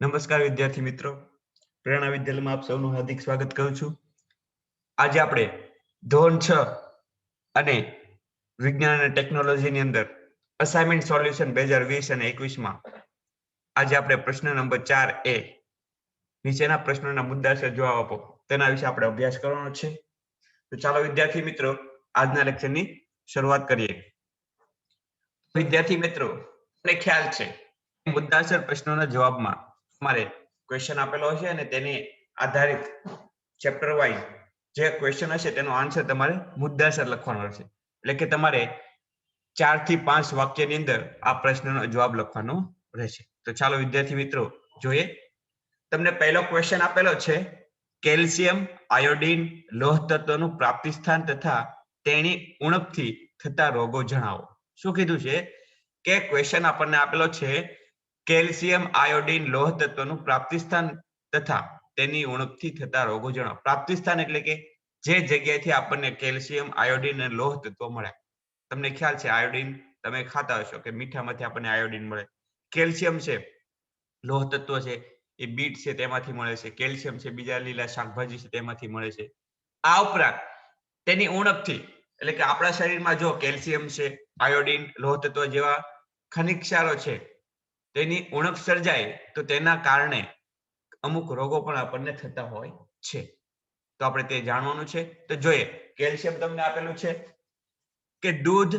નમસ્કાર વિદ્યાર્થી મિત્રો, પ્રેરણા વિદ્યાલયમાં આપ સૌનું હાર્દિક સ્વાગત કરું છું. આજે આપણે ધોરણ 6 અને વિજ્ઞાન અને ટેકનોલોજીની અંદર અસાઇનમેન્ટ સોલ્યુશન 2020 અને 21 માં આજે આપણે પ્રશ્ન નંબર 4 એ નીચેના પ્રશ્નોના મુદ્દાસર જવાબ આપો તેના વિશે આપણે અભ્યાસ કરવાનો છે. તો ચાલો વિદ્યાર્થી મિત્રો આજના લેક્ચરની શરૂઆત કરીએ. વિદ્યાર્થી મિત્રો, તમને ખ્યાલ છે મુદ્દાસર પ્રશ્નોના જવાબમાં તમારે ક્વેશ્ચન આપેલો હશે અને તેની આધારિત ચેપ્ટર વાઇઝ જે ક્વેશ્ચન હશે તેનો આન્સર તમારે મુદ્દાસર લખવાનો રહેશે. એટલે કે તમારે 4 થી 5 વાક્યની અંદર આ પ્રશ્નનો જવાબ લખવાનો રહેશે. તો ચાલો વિદ્યાર્થી મિત્રો જોઈએ. તમને પહેલો ક્વેશ્ચન આપેલો છે, કેલ્શિયમ આયોડિન લોહ તત્વનું પ્રાપ્તિ સ્થાન તથા તેની ઉણપથી થતા રોગો જણાવો. શું કીધું છે કે ક્વેશ્ચન આપણને આપેલો છે, કેલ્શિયમ આયોડિન લોહ તત્વનું પ્રાપ્તિ સ્થાન તથા તેની ઉણપથી થતા રોગો જણાવો. પ્રાપ્તિ સ્થાન એટલે કે જે જગ્યાએથી આપણને કેલ્શિયમ આયોડિન અને લોહ તત્વ મળે. તમને ખ્યાલ છે આયોડિન તમે ખાતા હશો કે મીઠામાંથી આપણને આયોડિન મળે. કેલ્શિયમ છે લોહ તત્વ છે, એ બીટ છે તેમાંથી મળે છે. કેલ્શિયમ છે બીજા લીલા શાકભાજી છે તેમાંથી મળે છે. આ ઉપરાંત તેની ઉણપથી એટલે કે આપણા શરીરમાં જો કેલ્શિયમ છે, આયોડિન, લોહ તત્વ જેવા ખનિજ ક્ષારો છે તેની ઉણપ સર્જાય તો તેના કારણે અમુક રોગો પણ આપણને થતા હોય છે. તો આપણે તે જાણવાનું છે. તો જોઈએ, કેલ્શિયમ તમને આપેલું છે કે દૂધ,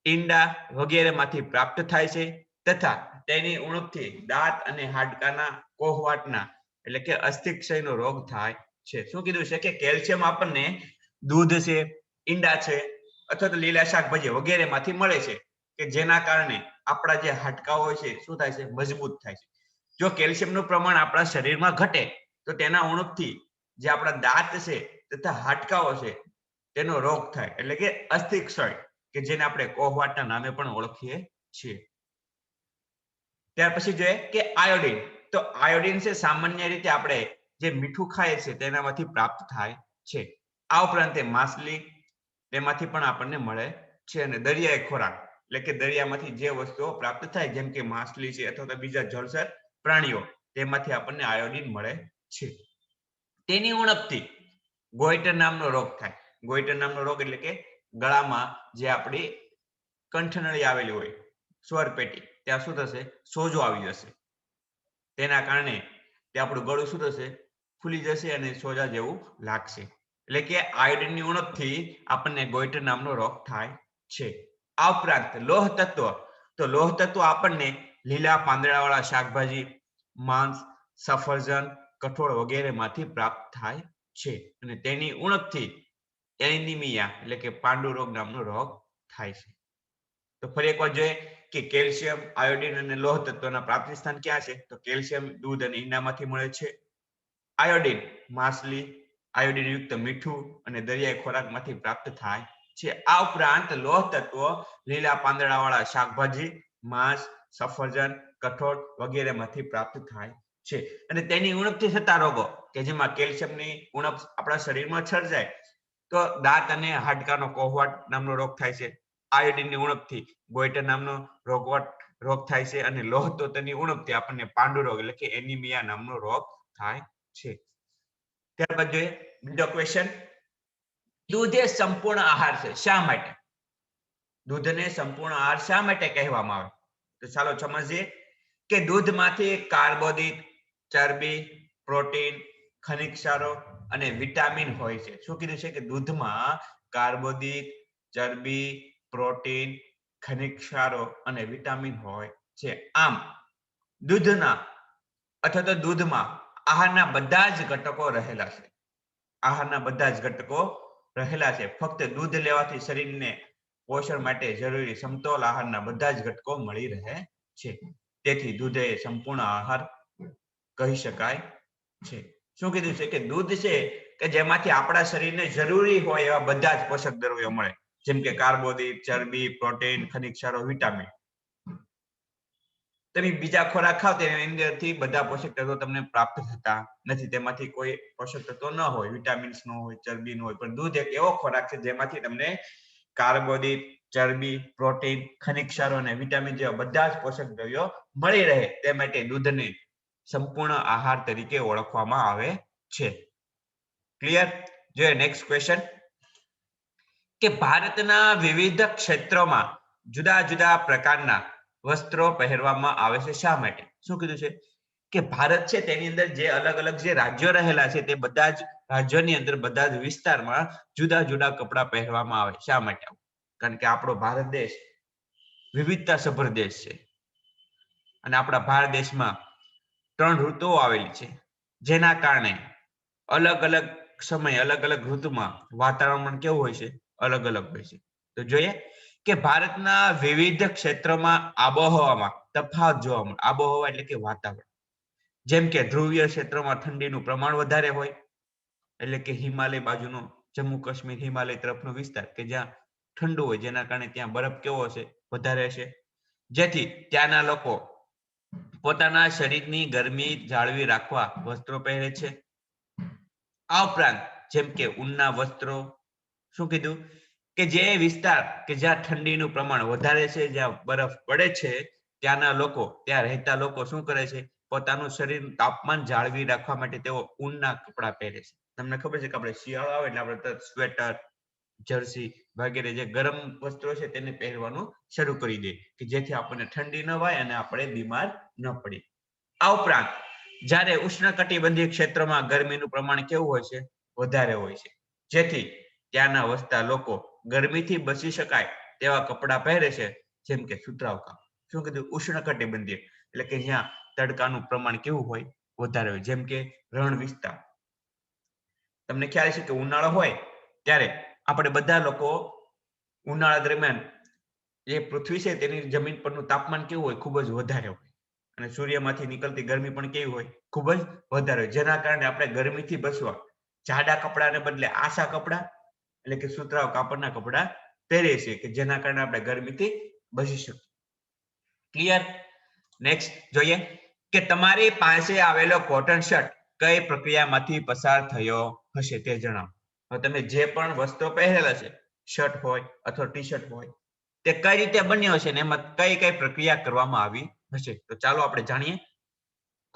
ઈંડા વગેરેમાંથી પ્રાપ્ત થાય છે તથા તેની ઉણપથી દાંત અને હાડકાના કોહવાટના એટલે કે અસ્થિક્ષયનો રોગ થાય છે. શું કીધું છે કે કેલ્શિયમ આપણને દૂધ છે, ઈંડા છે અથવા તો લીલા શાકભાજી વગેરેમાંથી મળે છે કે જેના કારણે આપણા જે હાડકાઓ હોય છે શું થાય છે, મજબૂત થાય છે. જો કેલ્શિયમનું પ્રમાણ આપણા શરીરમાં ઘટે તો તેના ઉણપથી જે આપણા દાંત છે તથા હાડકાઓ છે તેનો રોગ થાય એટલે કે અસ્થિક્ષય, કે જેને આપણે કોહવાટના નામે પણ ઓળખીએ છીએ. ત્યાર પછી જોઈએ કે આયોડિન. તો આયોડિન છે સામાન્ય રીતે આપણે જે મીઠું ખાઈએ છીએ તેનામાંથી પ્રાપ્ત થાય છે. આ ઉપરાંત માછલી તેમાંથી પણ આપણને મળે છે અને દરિયાઈ ખોરાક એટલે કે દરિયામાંથી જે વસ્તુઓ પ્રાપ્ત થાય જેમ કે માછલી છે અથવા તો બીજા જળચર પ્રાણીઓ તેમાંથી આપણને આયોડિન મળે છે. તેની ઉણપથી ગોઈટર નામનો રોગ થાય. ગોઈટર નામનો રોગ એટલે કે ગળામાં જે આપણી કંઠનળી આવેલી હોય, સ્વર પેટી, ત્યાં શું થશે, સોજો આવી જશે. તેના કારણે તે આપણું ગળું શું થશે, ફૂલી જશે અને સોજા જેવું લાગશે. એટલે કે આયોડિનની ઉણપથી આપણને ગોઈટર નામનો રોગ થાય છે. આ ઉપરાંત લોહ તત્વ. તો લોહ તત્વ આપણને લીલા પાંદડાવાળા શાકભાજી, માંસ, સફરજન, કઠોળ વગેરેમાંથી પ્રાપ્ત થાય છે અને તેની ઉણપથી એનિમિયા એટલે કે પાંડુ રોગ નામનો રોગ થાય છે. તો ફરી એકવાર જોઈએ કે કેલ્શિયમ, આયોડિન અને લોહ તત્વના પ્રાપ્તિ સ્થાન ક્યાં છે? તો કેલ્શિયમ દૂધ અને ઈંડામાંથી મળે છે. આયોડિન માછલી, આયોડિન યુક્ત મીઠું અને દરિયાઈ ખોરાકમાંથી પ્રાપ્ત થાય છે. આ ઉપરાંત લોહ તત્વ લીલા પાંદડાવાળા શાકભાજી, માંસ, સફરજન, કઠોળ વગેરેમાંથી પ્રાપ્ત થાય છે અને તેની ઉણપથી થતા રોગો કે જેમાં કેલ્શિયમની ઉણપ આપણા શરીરમાં સર્જાય તો દાંત અને હાડકાનો કોહવાટ નામનો રોગ થાય છે. આયોડિનની ઉણપથી ગોઈટર નામનો રોગ થાય છે અને લોહ તત્વની ઉણપથી આપણને પાંડુ રોગ એટલે કે એનિમિયા નામનો રોગ થાય છે. ત્યારબાદ જોઈએ બીજો ક્વેશ્ચન, દૂધ એ સંપૂર્ણ આહાર છે, શા માટે? દૂધને સંપૂર્ણ આહાર શા માટે કહેવામાં આવે? તો ચાલો સમજીએ કે દૂધમાંથી કાર્બોદિત, ચરબી, પ્રોટીન, ખનિજ ક્ષારો અને વિટામિન હોય છે. શું કીધું છે કે દૂધમાં કાર્બોદિત, ચરબી, પ્રોટીન, ખનિજ ક્ષારો અને વિટામિન હોય છે. આમ દૂધના અથવા તો દૂધમાં આહારના બધા જ ઘટકો રહેલા છે. આહારના બધા જ ઘટકો રહેલા છે. ફક્ત દૂધ લેવાથી શરીરને પોષણ માટે જરૂરી સમતોલ આહારના બધા જ ઘટકો મળી રહે છે. તેથી દૂધ એ સંપૂર્ણ આહાર કહી શકાય છે. શું કીધું છે કે દૂધ છે કે જેમાંથી આપણા શરીરને જરૂરી હોય એવા બધા જ પોષક દ્રવ્યો મળે, જેમ કે કાર્બોદિત, ચરબી, પ્રોટીન, ખનિજ ક્ષારો, વિટામિન. તમે બીજા ખોરાક ખાવ તેની અંદરથી બધા પોષક તત્વો તમને પ્રાપ્ત થતા નથી. તેમાંથી કોઈ પોષક તત્વો ન હોય, વિટામિન્સ ન હોય, ચરબી ન હોય, પણ દૂધ એક એવો ખોરાક છે જેમાંથી તમને કાર્બોદિત, ચરબી, પ્રોટીન, ખનિજ ક્ષારો અને વિટામિન જેવા બધા જ પોષક દ્રવ્યો મળી રહે તે માટે દૂધને સંપૂર્ણ આહાર તરીકે ઓળખવામાં આવે છે. ક્લિયર? જોઈએ નેક્સ્ટ ક્વેશ્ચન કે ભારતના વિવિધ ક્ષેત્રોમાં જુદા જુદા પ્રકારના વસ્ત્રો પહેરવામાં આવે છે. શા માટે? શું કીધું છે કે ભારત છે તેની અંદર જે અલગ અલગ જે રાજ્યો રહેલા છે તે બધા જ રાજ્યોની અંદર બધા જ વિસ્તારમાં જુદા જુદા કપડાં પહેરવામાં આવે. શા માટે? કારણ કે આપણો ભારત દેશ વિવિધતા સભર દેશ છે અને આપણા ભારત દેશમાં 3 ઋતુઓ આવેલી છે, જેના કારણે અલગ અલગ સમય અલગ અલગ ઋતુમાં વાતાવરણ કેવું હોય છે? અલગ અલગ હોય છે. તો જોઈએ કે ભારતના વિવિધ ક્ષેત્રોમાં આબોહવામાં તફાવત જોવા મળે. આબોહવા એટલે કે વાતાવરણ. જેમ કે ધ્રુવીય ક્ષેત્રોમાં ઠંડીનું પ્રમાણ વધારે હોય, એટલે કે હિમાલય બાજુનો જમ્મુ કાશ્મીર હિમાલય તરફનો વિસ્તાર કે જ્યાં ઠંડુ હોય, જેના કારણે ત્યાં બરફ કેવો હશે? વધારે હશે. જેથી ત્યાંના લોકો પોતાના શરીરની ગરમી જાળવી રાખવા વસ્ત્રો પહેરે છે. આ ઉપરાંત જેમ કે ઊનના વસ્ત્રો, શું કીધું કે જે વિસ્તાર કે જ્યાં ઠંડીનું પ્રમાણ વધારે છે, જ્યાં બરફ પડે છે, ત્યાંના લોકો, ત્યાં રહેતા લોકો શું કરે છે? પોતાનું શરીરનું તાપમાન જાળવી રાખવા માટે તેઓ ઊનના કપડાં પહેરે છે. તમને ખબર છે કે આપણે શિયાળો આવે એટલે આપણે સ્વેટર, જર્સી વગેરે જે ગરમ વસ્ત્રો છે તેને પહેરવાનું શરૂ કરી દે કે જેથી આપણને ઠંડી ન વાય અને આપણે બીમાર ન પડીએ. આ ઉપરાંત જ્યારે ઉષ્ણકટિબંધીય ક્ષેત્રમાં ગરમીનું પ્રમાણ કેવું હોય છે? વધારે હોય છે. જેથી ત્યાંના વસતા લોકો ગરમીથી બચી શકાય તેવા કપડાં પહેરે છે, જેમ કે સુતરાઉ કાપડ. શું કીધું? ઉષ્ણકટિબંધીય એટલે કે જ્યાં તડકાનું પ્રમાણ કેવું હોય? વધારે હોય. જેમ કે રણ વિસ્તાર. તમને ખ્યાલ છે કે ઉનાળો હોય ત્યારે આપણે બધા લોકો ઉનાળા દરમિયાન જે પૃથ્વી છે તેની જમીન પરનું તાપમાન કેવું હોય? ખૂબ જ વધારે હોય અને સૂર્યમાંથી નીકળતી ગરમી પણ કેવી હોય? ખૂબ જ વધારે હોય. જેના કારણે આપણે ગરમીથી બચવા જાડા કપડાને બદલે આછા કપડા એટલે કે સુતરાઉ કાપડના કપડા પહેરીએ છીએ કે જેના કારણે આપણે ગરમીથી બચી શકીએ. ક્લિયર? નેક્સ્ટ જોઈએ કે તમારી પાસે આવેલો કોટન શર્ટ કઈ પ્રક્રિયામાંથી પસાર થયો હશે તે જણાવો. હવે તમે જે પણ વસ્ત્રો પહેરેલા છે, શર્ટ હોય અથવા ટી શર્ટ હોય, તે કઈ રીતે બન્યો છે ને એમાં કઈ કઈ પ્રક્રિયા કરવામાં આવી હશે. તો ચાલો આપણે જાણીએ.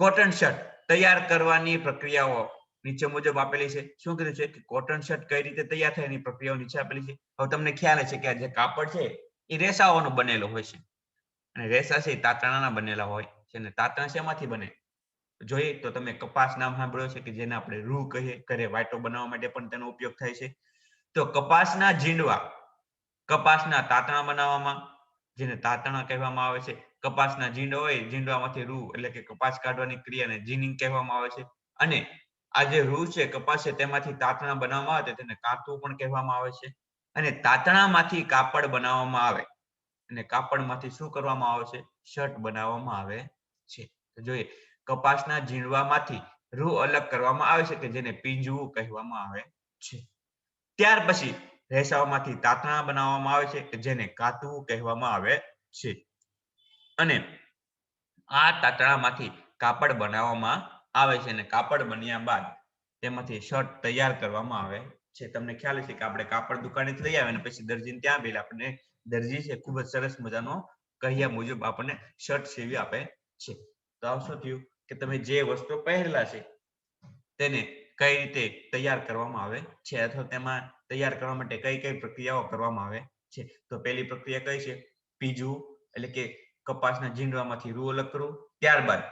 કોટન શર્ટ તૈયાર કરવાની પ્રક્રિયાઓ નીચે મુજબ આપેલી છે. શું કીધું છે કે કોટન શર્ટ કઈ રીતે તૈયાર થાય એની પ્રક્રિયાઓ નીચે આપેલી છે. હવે તમને ખ્યાલ છે કે આ જે કાપડ છે એ રેસાઓનો બનેલો હોય છે અને રેસા છે તાંતણાના બનેલા હોય છે. અને તાંતણા શેમાંથી બને? જોઈએ તો તમે કપાસ નામ સાંભળ્યો છે કે જેને આપણે રૂ કહીએ. ઘરે વાટો બનાવવા માટે પણ તેનો ઉપયોગ થાય છે. તો કપાસના ઝીંડવા, કપાસના તાંતણા બનાવવામાં, જેને તાંતણા કહેવામાં આવે છે. કપાસના ઝીંડવા હોય, ઝીંડવામાંથી રૂ એટલે કે કપાસ કાઢવાની ક્રિયાને જીનિંગ કહેવામાં આવે છે. અને આ જે રૂ છે, કપાસ છે, તેમાંથી તાંતણા બનાવવામાં આવે તેને કાંતવું પણ કહેવામાં આવે છે. અને તાંતણામાંથી કાપડ બનાવવામાં આવે અને કાપડમાંથી શું કરવામાં આવે છે? શર્ટ બનાવવામાં આવે છે. તો જોઈએ કપાસના ઝીંડવામાંથી રૂ અલગ કરવામાં આવે છે કે જેને પીંજવું કહેવામાં આવે છે. ત્યાર પછી રેસાઓમાંથી તાંતણા બનાવવામાં આવે છે કે જેને કાતવું કહેવામાં આવે છે. અને આ તાંતણામાંથી કાપડ બનાવવામાં આવે છે અને કાપડ બન્યા બાદ તેમાંથી શર્ટ તૈયાર કરવામાં આવે છે. તમને ખ્યાલ છે કે આપણે કાપડ દુકાનેથી લઈ આવે અને પછી દરજીને ત્યાં બેલ આપણને દરજી છે ખૂબ જ સરસ મજાનો કહ્યા મુજબ આપણને શર્ટ સીવી આપે છે. તો આ શું થયું કે તમે જે વસ્તુ પહેરેલા છે તેને કઈ રીતે તૈયાર કરવામાં આવે છે અથવા તેમાં તૈયાર કરવા માટે કઈ કઈ પ્રક્રિયાઓ કરવામાં આવે છે. તો પહેલી પ્રક્રિયા કઈ છે? પીંજવું એટલે કે કપાસના ઝીંડવામાંથી રૂ અલગ કરવું. ત્યારબાદ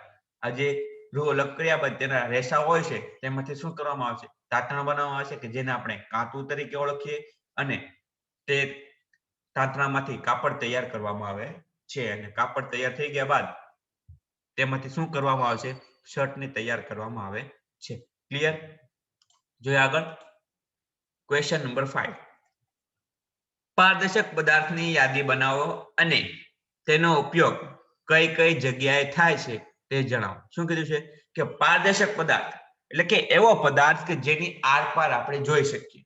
આ જે રૂ અલગ કર્યા બાદ તેના રેસા હોય છે તેમાંથી શું કરવામાં આવે છે? તાંતણા બનાવવામાં આવે છે કે જેને આપણે કાંતવું તરીકે ઓળખીએ. અને તે તાંતણામાંથી કાપડ તૈયાર કરવામાં આવે છે. અને કાપડ તૈયાર થઈ ગયા બાદ તેમાંથી શું કરવામાં આવે છે? શર્ટને તૈયાર કરવામાં આવે છે. ક્લિયર? જોઈએ આગળ. Question number 5. પારદર્શક પદાર્થની યાદી બનાવો અને તેનો ઉપયોગ કઈ કઈ જગ્યાએ થાય છે તે જણાવો. શું કીધું છે કે પારદર્શક પદાર્થ એટલે કે એવો પદાર્થ કે જેની આરપાર આપણે જોઈ શકીએ,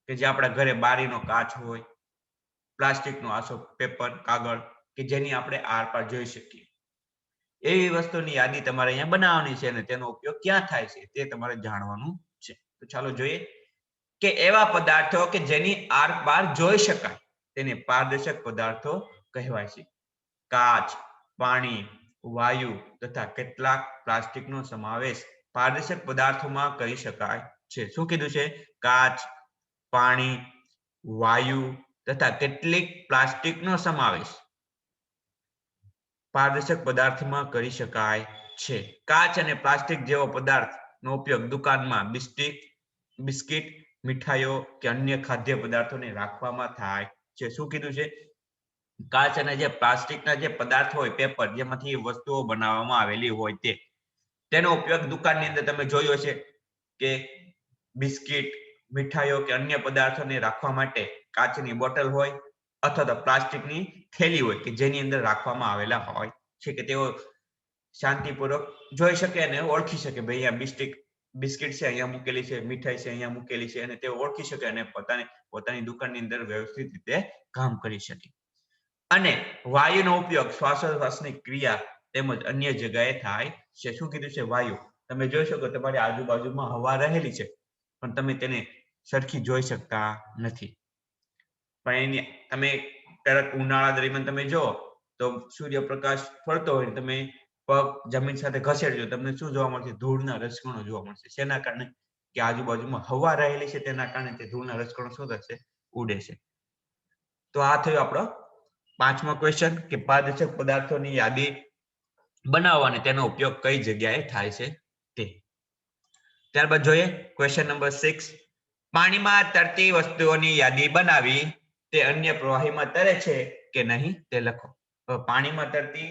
કે જે આપણા ઘરે બારીનો કાચ હોય, પ્લાસ્ટિકનો આછો પેપર, કાગળ કે જેની આપણે આરપાર જોઈ શકીએ. એવી વસ્તુની યાદી તમારે અહીંયા બનાવવાની છે અને તેનો ઉપયોગ ક્યાં થાય છે તે તમારે જાણવાનું છે. તો ચાલો જોઈએ કે એવા પદાર્થો કે જેની આરપાર જોઈ શકાય તેને પારદર્શક પદાર્થો કહેવાય છે. કાચ, પાણી, વાયુ તથા કેટલાક પ્લાસ્ટિકનો સમાવેશ પારદર્શક પદાર્થોમાં કરી શકાય છે. શું કીધું છે? કાચ, પાણી, વાયુ તથા કેટલીક પ્લાસ્ટિકનો સમાવેશ પારદર્શક પદાર્થમાં કરી શકાય છે. કાચ અને પ્લાસ્ટિક જેવો પદાર્થનો ઉપયોગ દુકાનમાં બિસ્કિટ, મીઠાઈઓ કે અન્ય ખાદ્ય પદાર્થોને રાખવામાં થાય છે. શું કીધું છે? કાચ અને જે પ્લાસ્ટિકના જે પદાર્થ હોય, પેપર, જેમાંથી વસ્તુઓ બનાવવામાં આવેલી હોય તેનો ઉપયોગ દુકાનની અંદર તમે જોયો છે કે બિસ્કિટ, મીઠાઈઓ કે અન્ય પદાર્થોને રાખવા માટે કાચની બોટલ હોય અથવા તો પ્લાસ્ટિકની થેલી હોય કે જેની અંદર રાખવામાં આવેલા હોય છે કે તેઓ શાંતિપૂર્વક જોઈ શકે અને ઓળખી શકે ભાઈ અહીંયા બિસ્કિટ છે, અહીંયા મૂકેલી છે, મીઠાઈ છે, અહીંયા મૂકેલી છે, અને તેઓ ઓળખી શકે અને પોતાની દુકાનની અંદર વ્યવસ્થિત રીતે કામ કરી શકે. અને વાયુનો ઉપયોગ શ્વાસોશ્વાસની ક્રિયા તેમજ અન્ય જગ્યાએ થાય છે. શું કીધું છે? વાયુ. તમે જોઈ શકો તમારી આજુબાજુમાં હવા રહેલી છે પણ તમે તેને સરખી જોઈ શકતા નથી. પણ તમે તરત ઉનાળા દરમિયાન તમે જો તો સૂર્યપ્રકાશ પડતો હોય, તમે પગ જમીન સાથે ઘસેડજો, તમને શું જોવા મળશે? ધૂળના રજકણો જોવા મળશે. શેના કારણે? કે આજુબાજુમાં હવા રહેલી છે તેના કારણે તે ધૂળના રજકણો શું થશે? ઉડે છે. તો આ થયો આપણો 5મો ક્વેશ્ચન કે પારદર્શક પદાર્થોની યાદી બનાવવાની તેનો ઉપયોગ કઈ જગ્યાએ થાય છે તે. ત્યારબાદ જોઈએ ક્વેશ્ચન નંબર 6. પાણીમાં તરતી વસ્તુઓની યાદી બનાવી તે અન્ય પ્રવાહીમાં તરે છે કે નહીં તે લખો. પાણીમાં તરતી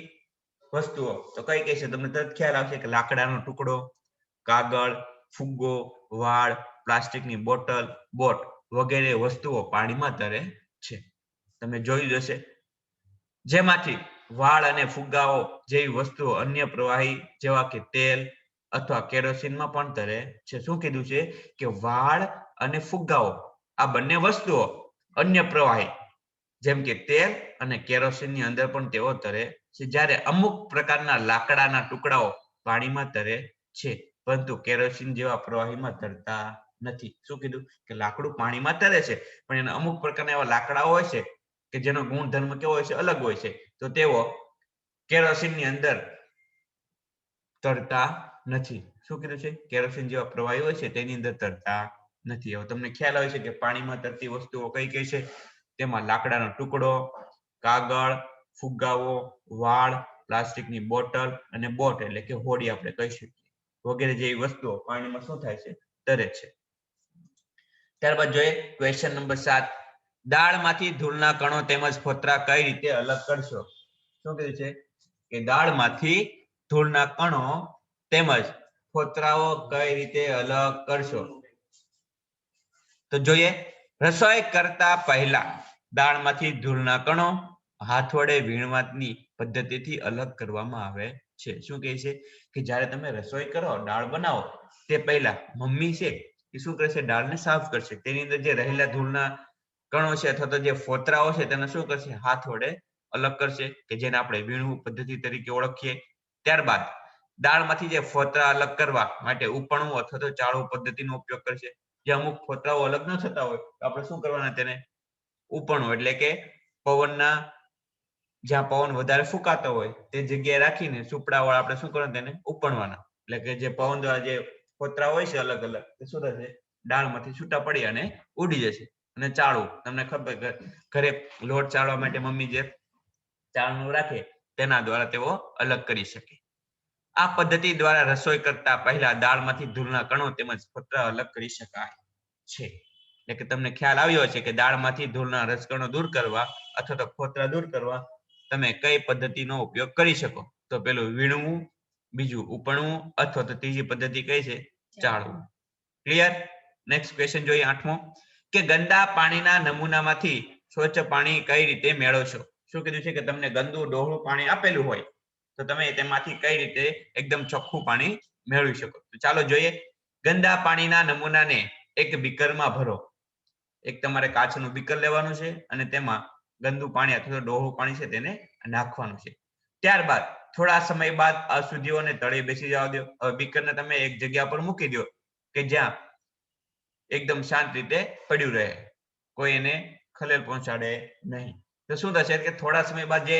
વસ્તુઓ તો કઈ કઈ છે? તમને તરત ખ્યાલ આવશે કે લાકડાનો ટુકડો, કાગળ, ફુગ્ગો, વાળ, પ્લાસ્ટિકની બોટલ, બોટ વગેરે વસ્તુઓ પાણીમાં તરે છે. તમે જોઈ જશે જેમાંથી વાળ અને ફુગ્ગાઓ જેવી વસ્તુઓ અન્ય પ્રવાહી જેવા કે તેલ અથવા કેરોસીનમાં પણ તરે છે. શું કીધું છે? કે વાળ અને ફુગ્ગાઓ આ બંને વસ્તુઓ અન્ય પ્રવાહી જેમ કે તેલ અને કેરોસીનની અંદર પણ તેઓ તરે છે. જ્યારે અમુક પ્રકારના લાકડાના ટુકડાઓ પાણીમાં તરે છે પરંતુ કેરોસીન જેવા પ્રવાહીમાં તરતા નથી. શું કીધું? કે લાકડું પાણીમાં તરે છે પણ એના અમુક પ્રકારના એવા લાકડાઓ હોય છે કે જેનો ગુણધર્મ કેવો હોય છે? અલગ હોય છે. તો તેઓ કેરોસીનની અંદર તરતા નથી. શું કીધું છે? કેરોસીન જેવા પ્રવાહી હોય છે તેની અંદર તરતા નથી. હવે તમને ખ્યાલ આવે છે કે પાણીમાં તરતી વસ્તુઓ કઈ કઈ છે? તેમાં લાકડાનો ટુકડો, કાગળ, ફુગ્ગાઓ, વાળ, પ્લાસ્ટિકની બોટલ અને બોટ એટલે કે હોડી આપણે કહી શકીએ વગેરે જેવી વસ્તુઓ પાણીમાં શું થાય છે? તરે છે. ત્યારબાદ જોઈએ ક્વેશ્ચન નંબર 7. દાળમાંથી ધૂળના કણો તેમજ ફોતરા કઈ રીતે અલગ કરશો? શું કીધું છે? કે દાળમાંથી ધૂળના કણો તેમજ ફોતરાઓ કઈ રીતે અલગ કરશો? તો જોઈએ રસોઈ કરતા પહેલા દાળમાંથી ધૂળના કણો હાથ વડે વીણવાની પદ્ધતિથી અલગ કરવામાં આવે છે. શું કહે છે? કે જ્યારે તમે રસોઈ કરો, દાળ બનાવો તે પહેલા મમ્મી છે એ શું કરશે? દાળને સાફ કરશે. તેની અંદર જે રહેલા ધૂળના કણો છે અથવા તો જે ફોતરાઓ છે તેને શું કરશે? હાથ વડે અલગ કરશે કે જેને આપણે વીણવું પદ્ધતિ તરીકે ઓળખીએ. ત્યારબાદ દાળમાંથી જે ફોતરા અલગ કરવા માટે ઉપણવું અથવા તો ચાળવું પદ્ધતિનો ઉપયોગ કરશે. જે અમુક ફોતરાઓ અલગ ન થતા હોય તો આપણે શું કરવાના? તેને ઉપણવું એટલે કે પવનના જ્યાં પવન વધારે ફૂંકાતો હોય તે જગ્યાએ રાખીને સુપડા વાળા આપણે શું કરવાના? તેને ઉપણવાના. એટલે કે જે પવન દ્વારા જે ફોતરા હોય છે અલગ અલગ તે શું થશે? દાળમાંથી છૂટા પડી અને ઉડી જશે. અને ચાળવું તમને ખબર ઘરે લોટ ચાળવા માટે મમ્મી જે ચાળનું રાખે તેના દ્વારા તેઓ અલગ કરી શકે. આ પદ્ધતિ દ્વારા રસોઈ કરતા પહેલા દાળમાંથી ધૂળના કણો તેમજ ફોતરા અલગ કરી શકાય છે. એટલે કે તમને ખ્યાલ આવ્યો છે કે દાળમાંથી ધૂળના રજકણો દૂર કરવા અથવા તો ફોતરા દૂર કરવા તમે કઈ પદ્ધતિનો ઉપયોગ કરી શકો? તો પેલું વીણવું, બીજું ઉપણવું અથવા તો ત્રીજી પદ્ધતિ કઈ છે? ચાળવું. ક્લિયર? નેક્સ્ટ ક્વેશ્ચન જોઈએ 8મો કે ગંદા પાણીના નમૂનામાંથી સ્વચ્છ પાણી કઈ રીતે મેળવશો? શું કીધું છે? કે તમને ગંદુ ડોહળું પાણી આપેલું હોય તો તમે તેમાંથી કઈ રીતે એકદમ ચોખ્ખું પાણી મેળવી શકો? તો ચાલો જોઈએ. ગંદા પાણીના નમૂનાને એક બીકરમાં ભરો. એક તમારે કાચનું બીકર લેવાનું છે અને તેમાં ગંદુ પાણી અથવા તો ડોહળું પાણી છે તેને નાખવાનું છે. ત્યારબાદ થોડા સમય બાદ અશુદ્ધિઓને તળે બેસી જવા દો. હવે બીકરને તમે એક જગ્યા પર મૂકી દો કે જ્યાં એકદમ શાંત રીતે પડ્યું રહે, કોઈ એને ખલેલ પહોંચાડે નહીં. તો શું થશે? કે થોડા સમય બાદ જે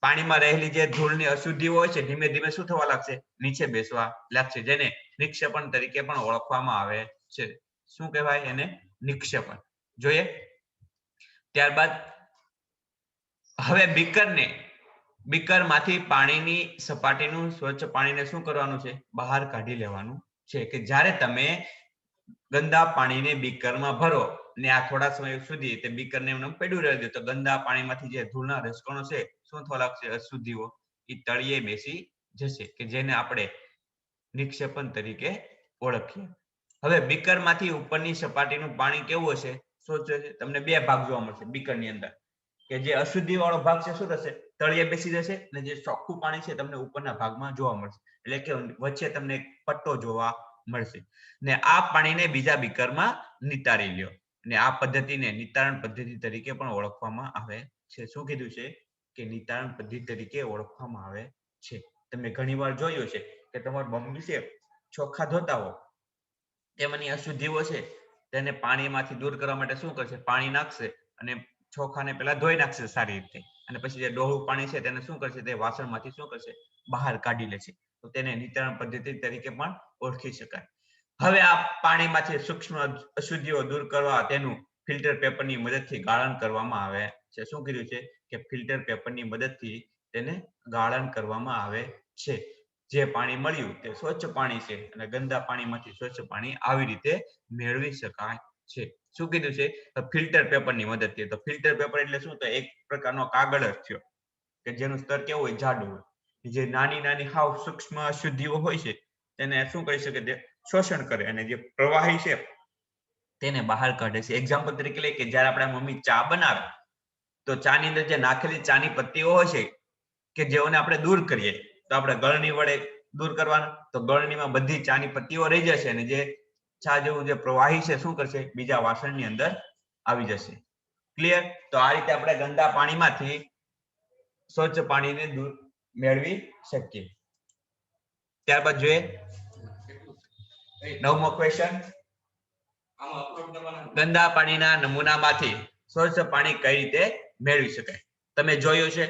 પાણીમાં રહેલી જે ધૂળની અશુદ્ધિઓ હોય છે ધીમે ધીમે શું થવા લાગશે? નીચે બેસવા લાગશે, જેને નિક્ષેપણ તરીકે પણ ઓળખવામાં આવે છે. શું કહેવાય એને? નિક્ષેપણ. જોઈએ. ત્યારબાદ હવે બીકરમાંથી પાણીની સપાટીનું સ્વચ્છ પાણીને શું કરવાનું છે? બહાર કાઢી લેવાનું છે. કે જ્યારે તમે ગંદા પાણીને બીકરમાં ભરો ને આ થોડા સમય સુધી તે બીકરને એમને પડ્યું રહે તો ગંદા પાણીમાંથી જે ધૂળના રસકણો છે શું થવા લાગશે? અશુદ્ધિઓ એ તળિયે બેસી જશે, કે જેને આપણે નિક્ષેપણ તરીકે ઓળખીએ. હવે બીકરમાંથી ઉપરની સપાટીનું પાણી કેવું હશે? સ્વચ્છ હશે. તમને બે ભાગ જોવા મળશે બીકરની અંદર, કે જે અશુદ્ધિ વાળો ભાગ છે શું થશે? તળિયે બેસી જશે, અને જે ચોખ્ખું પાણી છે તમને ઉપરના ભાગમાં જોવા મળશે. એટલે કે વચ્ચે તમને પટ્ટો જોવા મળશે. ને આ પાણીને બીજા બીકરમાં નિતારી લ્યો. ને આ પદ્ધતિને નિતારણ પદ્ધતિ તરીકે પણ ઓળખવામાં આવે છે. શું કીધું છે? કે નિતારણ પદ્ધતિ તરીકે ઓળખવામાં આવે છે. તમે ઘણીવાર જોયું છે કે તમારા મમ્મી છે ચોખા ધોતા હો, તેમાંની અશુદ્ધિઓ છે તેને પાણીમાંથી દૂર કરવા માટે શું કરશે? પાણી નાખશે અને ચોખાને પહેલા ધોઈ નાખશે સારી રીતે, અને પછી જે ડોહળું પાણી છે તેને શું કરશે? તે વાસણમાંથી શું કરશે? બહાર કાઢી લેશે. તો તેને નિતારણ પદ્ધતિ તરીકે પણ ઓળખી શકાય. હવે આ પાણીમાંથી સૂક્ષ્મ અશુદ્ધિઓ દૂર કરવા તેનું ફિલ્ટર પેપરની મદદથી ગાળણ કરવામાં આવે છે. શું કીધું છે? કે ફિલ્ટર પેપરની મદદથી તેને ગાળણ કરવામાં આવે છે. જે પાણી મળ્યું તે સ્વચ્છ પાણી છે, અને ગંદા પાણીમાંથી સ્વચ્છ પાણી આવી રીતે મેળવી શકાય છે. શું કીધું છે? ફિલ્ટર પેપરની મદદથી. તો ફિલ્ટર પેપર એટલે શું? તો એક પ્રકારનો કાગળ જ થયો, કે જેનું સ્તર કેવું હોય? જાડું હોય. જે નાની નાની હાવ સૂક્ષ્મ અશુદ્ધિઓ હોય છે તેને શું કરી શકે? તે શોષણ કરે, અને જે પ્રવાહી છે તેને બહાર કાઢે છે. એક્ઝામ્પલ તરીકે લઈએ કે જ્યારે આપણા મમ્મી ચા બનાવે તો ચાની અંદર જે નાખેલી ચાની પત્તીઓ હોય છે કે જેઓને આપણે દૂર કરીએ, તો આપણે ગળણી વડે દૂર કરવાના, તો ગળણીમાં બધી ચાની પત્તીઓ રહી જશે, અને જે ચા જેવું જે પ્રવાહી છે શું કરશે? બીજા વાસણની અંદર આવી જશે. ક્લિયર? તો આ રીતે આપણે ગંદા પાણીમાંથી સ્વચ્છ પાણીને દૂર મેળવી શકીએ. ત્યારબાદ જોઈએ 9મો ક્વેશ્ચન. ગંદા પાણીના નમૂનામાંથી સ્વચ્છ પાણી કઈ રીતે મેળવી શકાય? તમે જોયું છે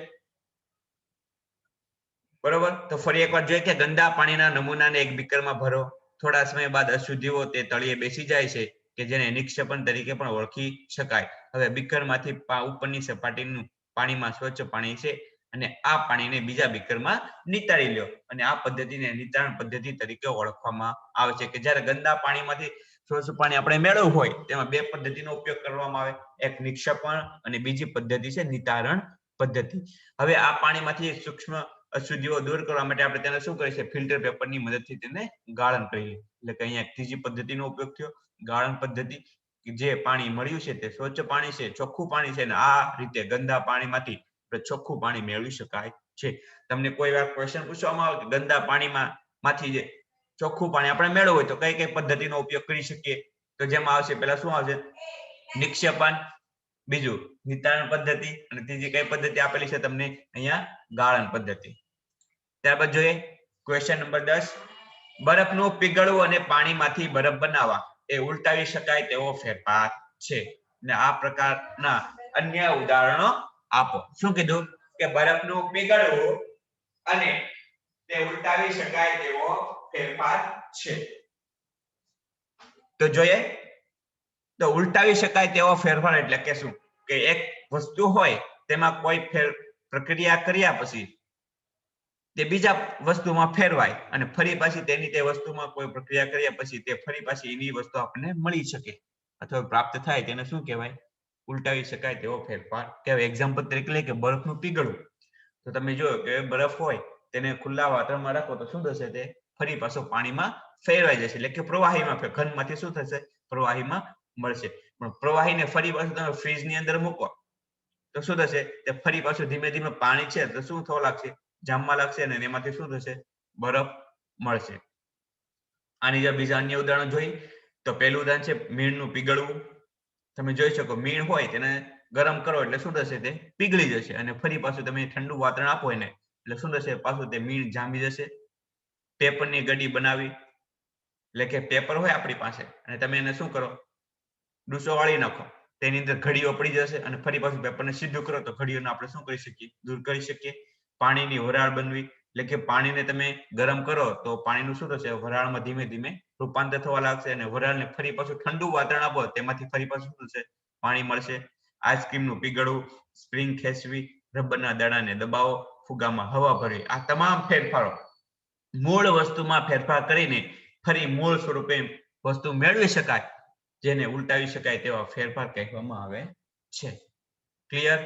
બરોબર. તો ફરી એકવાર જોઈએ કે ગંદા પાણીના નમૂનાને એક બીકરમાં ભરો. થોડા સમય બાદ અશુદ્ધિઓ તે તળિયે બેસી જાય છે, કે જેને નિક્ષેપણ તરીકે પણ ઓળખી શકાય. હવે બીકરમાંથી ઉપરની સપાટીનું પાણીમાં સ્વચ્છ પાણી છે, અને આ પાણીને બીજા બીકરમાં નિતારી લ્યો, અને આ પદ્ધતિને નિતારણ પદ્ધતિ તરીકે ઓળખવામાં આવે છે. કે જ્યારે ગંદા પાણીમાંથી સ્વચ્છ પાણી આપણે મેળવવું હોય તેમાં બે પદ્ધતિનો ઉપયોગ કરવામાં આવે, એક નિક્ષેપણ અને બીજી પદ્ધતિ છે નિતારણ પદ્ધતિ. હવે આ પાણીમાંથી સૂક્ષ્મ અશુદ્ધિઓ દૂર કરવા માટે આપણે તેને શું કરીએ છીએ? ફિલ્ટર પેપરની મદદથી તેને ગાળણ કરીએ. એટલે કે અહીંયા ત્રીજી પદ્ધતિનો ઉપયોગ થયો, ગાળણ પદ્ધતિ. જે પાણી મળ્યું છે તે સ્વચ્છ પાણી છે, ચોખ્ખું પાણી છે, અને આ રીતે ગંદા પાણીમાંથી ચોખ્ખું પાણી મેળવી શકાય છે. તમને કોઈ વાર ક્વેશ્ચન પૂછવામાં આવે કે ગંદા પાણીમાંથી જે ચોખ્ખું પાણી આપણે મેળવવું હોય તો કઈ કઈ પદ્ધતિનો ઉપયોગ કરી શકીએ? તો જેમાં આવશે પહેલા શું આવશે? નિક્ષેપણ, બીજું નિતારણ પદ્ધતિ, અને ત્રીજી કઈ પદ્ધતિ આપેલી છે તમને અહીંયા? ગાળણ પદ્ધતિ. ત્યારબાદ જોઈએ ક્વેશ્ચન નંબર 10. બરફનું પીગળવું અને પાણીમાંથી બરફ બનાવવા એ ઉલટાવી શકાય તેવો ફેરફાર છે, અને આ પ્રકારના અન્ય ઉદાહરણો આપો. શું કીધું? કે બરફનું પીગળવું અને તે ઉલટાવી શકાય તેવો ફેરફાર છે. તો જોઈએ. તો ઉલટાવી શકાય તેવો ફેરફાર એટલે કે શું? કે એક વસ્તુ હોય તેમાં કોઈ પ્રક્રિયા કર્યા પછી તે બીજા વસ્તુમાં ફેરવાય, અને ફરી પાછી તેની તે વસ્તુમાં કોઈ પ્રક્રિયા કર્યા પછી તે ફરી પાછી એની વસ્તુ આપણને મળી શકે અથવા પ્રાપ્ત થાય, તેને શું કહેવાય? ઉલટાવી શકાય તેવો ફેરફાર કહેવાય. એક્ઝામ્પલ તરીકે લઈએ કે બરફનું પીગળવું. તો તમે જોયો કે બરફ હોય તેને ખુલ્લા વાતાવરણમાં રાખો તો શું થશે? તે ફરી પાછો પાણીમાં ફેરવાઈ જશે, એટલે કે પ્રવાહીમાં, ઘનમાંથી શું થશે? પ્રવાહીમાં મળશે. પણ પ્રવાહીને ફરી પાછું તમે ફ્રીજની અંદર મૂકો તો શું થશે? તે ફરી પાછું ધીમે ધીમે પાણી છે તો શું થવા લાગશે? જામવા લાગશે, અને એમાંથી શું થશે? બરફ મળશે. આની જો બીજા અન્ય ઉદાહરણ જોઈ તો પહેલું ઉદાહરણ છે મીણનું પીગળવું. તમે જોઈ શકો મીણ હોય તેને ગરમ કરો એટલે શું થશે? તે પીગળી જશે, અને ફરી પાછું તમે ઠંડુ વાતાવરણ આપો એને એટલે શું થશે? પાછું તે મીણ જામી જશે. પેપરની ગડી બનાવી, એટલે કે પેપર હોય આપણી પાસે અને તમે એને શું કરો? ડૂસો વાળી નાખો, તેની અંદર ઘડીઓ પડી જશે, અને ફરી પાછું પેપરને સીધું કરો તો ઘડીઓને આપણે શું કરી શકીએ? દૂર કરી શકીએ. પાણીની વરાળ બનવી, એટલે કે પાણીને તમે ગરમ કરો તો પાણીનું શું થશે, વરાળમાં ધીમે ધીમે રૂપાંતર થવા લાગશે અને વરાળને ફરી પાછું ઠંડુ વાતાવરણ આપો તેમાંથી ફરી પાછું શું થશે, પાણી મળશે. આઈસ્ક્રીમનું પીગળવું, સ્પ્રિંગ ખેંચવી, રબરના દડાને દબાવો, ફુગામાં હવા ભરવી, આ તમામ ફેરફારો મૂળ વસ્તુમાં ફેરફાર કરીને ફરી મૂળ સ્વરૂપે વસ્તુ મેળવી શકાય, જેને ઉલટાવી શકાય તેવા ફેરફાર કહેવામાં આવે છે. ક્લિયર?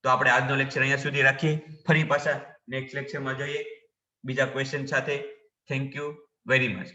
તો આપણે આજનો લેક્ચર અહીંયા સુધી રાખીએ, ફરી પાછા નેક્સ્ટ લેક્ચરમાં જોઈએ બીજા ક્વેશ્ચન સાથે. Thank you very much.